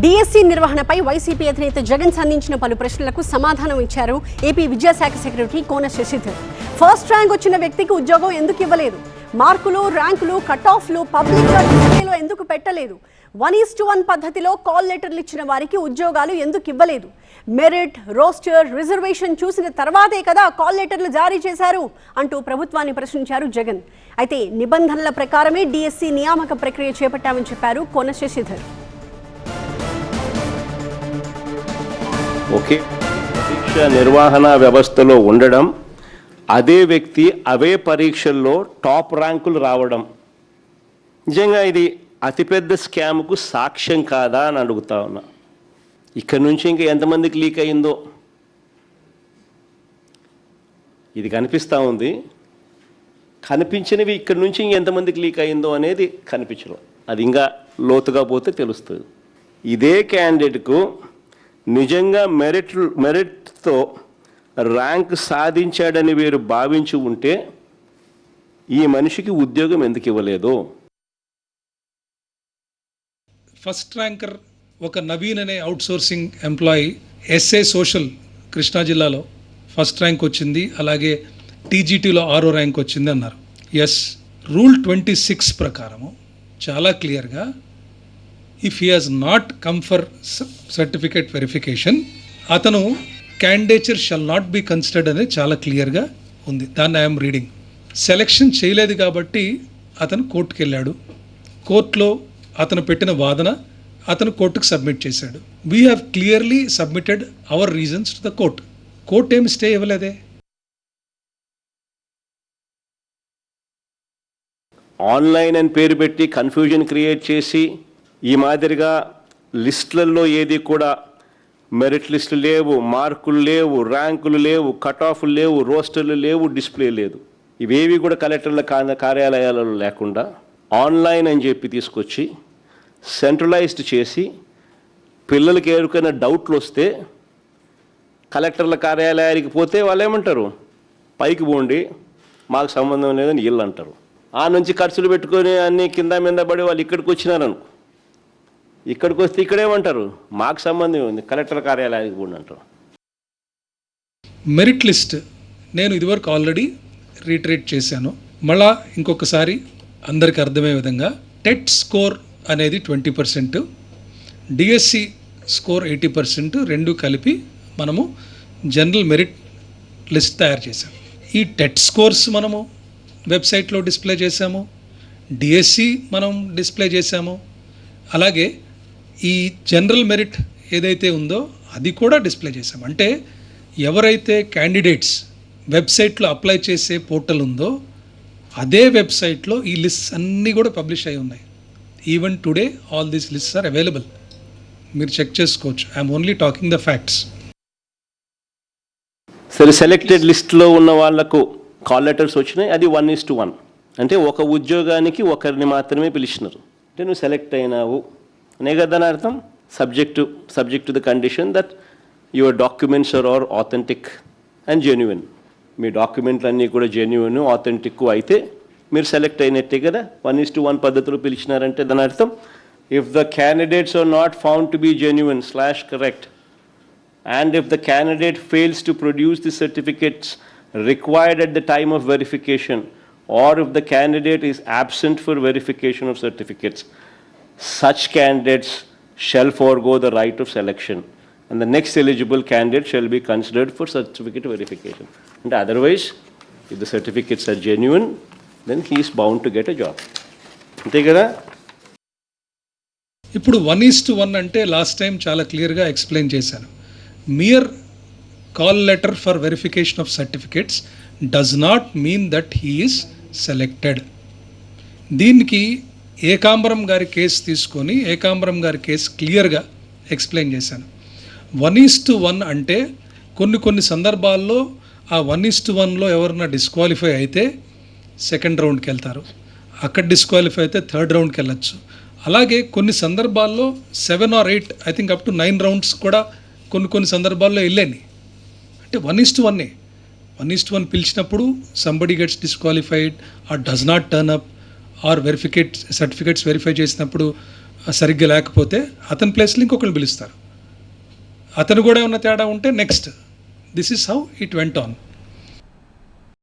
DSC నిర్వహణపై YCP అధినేత జగన్ సంధించిన పలు ప్రశ్నలకు సమాధానం ఇచ్చారు ఏపీ విద్యాశాఖ సెక్రటరీ కోన శశిధర్. ఫస్ట్ ర్యాంక్ వచ్చిన వ్యక్తికి ఉద్యోగం ఎందుకు ఇవ్వలేదు? మార్కులు, ర్యాంకులు, కట్ ఆఫ్లు పబ్లిక్గా డిస్ప్లేలో ఎందుకు పెట్టలేదు? 1:1 పద్ధతిలో కాల్ లెటర్లు ఇచ్చిన వారికి ఉద్యోగాలు ఎందుకు ఇవ్వలేదు? మెరిట్, రోస్టర్, రిజర్వేషన్ చూసిన తర్వాతే కదా కాల్ లెటర్లు జారీ చేశారు అంటూ ప్రభుత్వాన్ని ప్రశ్నించారు జగన్. అయితే నిబంధనల ప్రకారమే డిఎస్సి నియామక ప్రక్రియ చేపట్టామని చెప్పారు కోన శశిధర్. ఒకే పరీక్ష నిర్వహణ వ్యవస్థలో ఉండడం, అదే వ్యక్తి అవే పరీక్షల్లో టాప్ ర్యాంకులు రావడం నిజంగా ఇది అతిపెద్ద స్కామ్కు సాక్ష్యం కాదా అని అడుగుతా ఉన్నా. ఇక్కడ నుంచి ఇంకా ఎంతమందికి లీక్ అయిందో ఇది కనిపిస్తూ ఉంది. కనిపించినవి ఇక్కడ నుంచి ఇంకెంతమందికి లీక్ అయిందో అనేది కనిపించడం, అది ఇంకా లోతుగా పోతే తెలుస్తుంది. ఇదే క్యాండిడేట్కు నిజంగా మెరిట్తో ర్యాంక్ సాధించాడని వీరు భావించి ఉంటే ఈ మనిషికి ఉద్యోగం ఎందుకు ఇవ్వలేదు? ఫస్ట్ ర్యాంకర్ ఒక నవీన్ అనే outsourcing employee SA social Krishna జిల్లాలో ఫస్ట్ ర్యాంక్ వచ్చింది, అలాగే టీజీటీలో 6వ ర్యాంక్ వచ్చింది అన్నారు. ఎస్, రూల్ 26 ప్రకారము చాలా క్లియర్గా if he has not come for certificate verification అతను candidature shall not be considered అనేది చాలా క్లియర్గా ఉంది. దాన్ని ఐఎమ్ రీడింగ్. సెలెక్షన్ చేయలేదు కాబట్టి అతను కోర్టుకు వెళ్ళాడు. కోర్టులో అతను పెట్టిన వాదన అతను కోర్టుకు సబ్మిట్ చేశాడు. We have clearly submitted our reasons to the court. Court ఏమి స్టే ఇవ్వలేదే. ఆన్లైన్ అని పేరు పెట్టి కన్ఫ్యూజన్ క్రియేట్ చేసి ఈ మాదిరిగా లిస్టులలో ఏది కూడా మెరిట్ లిస్టులు లేవు, మార్కులు లేవు, ర్యాంకులు లేవు, కట్ ఆఫ్లు లేవు, రోస్టర్లు లేవు, డిస్ప్లే లేదు. ఇవేవి కూడా కలెక్టర్ల కార్యాలయాలలో లేకుండా ఆన్లైన్ అని చెప్పి తీసుకొచ్చి సెంట్రలైజ్డ్ చేసి పిల్లలకి ఎవరికైనా డౌట్లు వస్తే కలెక్టర్ల కార్యాలయానికి పోతే వాళ్ళు ఏమంటారు, పైకి పోండి మాకు సంబంధం లేదని వీళ్ళు అంటారు. ఆ నుంచి ఖర్చులు పెట్టుకొని అన్నీ కింద మీద పడి వాళ్ళు ఇక్కడికి వచ్చినారనుకో, ఇక్కడికి వస్తే ఇక్కడేమంటారు, మాకు సంబంధం ఉంది కలెక్టర్ కార్యాలయానికి పోండి అంటారు. మెరిట్ లిస్ట్ నేను ఇదివరకు ఆల్రెడీ రీట్రేట్ చేశాను. మళ్ళా ఇంకొకసారి అందరికి అర్థమయ్యే విధంగా టెట్ స్కోర్ అనేది 20%, డిఎస్సి స్కోర్ 80%, రెండు కలిపి మనము జనరల్ మెరిట్ లిస్ట్ తయారు చేశాం. ఈ టెట్ స్కోర్స్ మనము వెబ్సైట్లో డిస్ప్లే చేశాము, డిఎస్సి మనం డిస్ప్లే చేశాము, అలాగే ఈ జనరల్ మెరిట్ ఏదైతే ఉందో అది కూడా డిస్ప్లే చేశాము. అంటే ఎవరైతే క్యాండిడేట్స్ వెబ్సైట్లో అప్లై చేసే పోర్టల్ ఉందో అదే వెబ్సైట్లో ఈ లిస్ట్స్ అన్నీ కూడా పబ్లిష్ అయి ఉన్నాయి. Even today all these lists are available, మీరు చెక్ చేసుకోవచ్చు. I'm only talking the facts. సరే, సెలెక్టెడ్ లిస్ట్లో ఉన్న వాళ్లకు కాల్ లెటర్స్ వచ్చినాయి, అది 1:1. అంటే ఒక ఉద్యోగానికి ఒకరిని మాత్రమే పిలిచినారు. అంటే నువ్వు సెలెక్ట్ అయినావు అనే కదా దాని అర్థం. Subject to the condition that your documents are authentic and genuine. మీ డాక్యుమెంట్లు అన్నీ కూడా జెన్యున్, ఆథెంటిక్ అయితే మీరు సెలెక్ట్ అయినట్టే కదా. 1:1 పద్ధతిలో పిలిచినారంటే దాని అర్థం if the candidates are not found to be genuine / correct and if the candidate fails to produce the certificates required at the time of verification, or if the candidate is absent for verification of certificates, such candidates shall forego the right of selection and the next eligible candidate shall be considered for certificate verification. And otherwise, if the certificates are genuine, then he is bound to get a job. అంతే కదా. ఇప్పుడు 1:1 అంటే last time చాలా క్లియర్గా explain చేశాను. mere call letter for verification of certificates does not mean that he is selected. దీనికి ఏకాంబరం గారి case తీసుకొని ఏకాంబరం గారి కేసు క్లియర్గా ఎక్స్ప్లెయిన్ చేశాను. 1:1 అంటే కొన్ని సందర్భాల్లో ఆ 1:1లో ఎవరన్నా డిస్క్వాలిఫై అయితే సెకండ్ రౌండ్కి వెళ్తారు, అక్కడ డిస్క్వాలిఫై అయితే థర్డ్ రౌండ్కి వెళ్ళచ్చు. అలాగే కొన్ని సందర్భాల్లో 7 or 8 I think up to 9 rounds కూడా కొన్ని సందర్భాల్లో వెళ్ళండి. అంటే 1:1 1:1 పిలిచినప్పుడు somebody gets disqualified or does not turn up or certificates verify చేసినప్పుడు సరిగ్గా లేకపోతే అతని ప్లేస్లో ఇంకొకరిని పిలుస్తారు. అతను కూడా ఏమన్నా తేడా ఉంటే next. This is how it went on.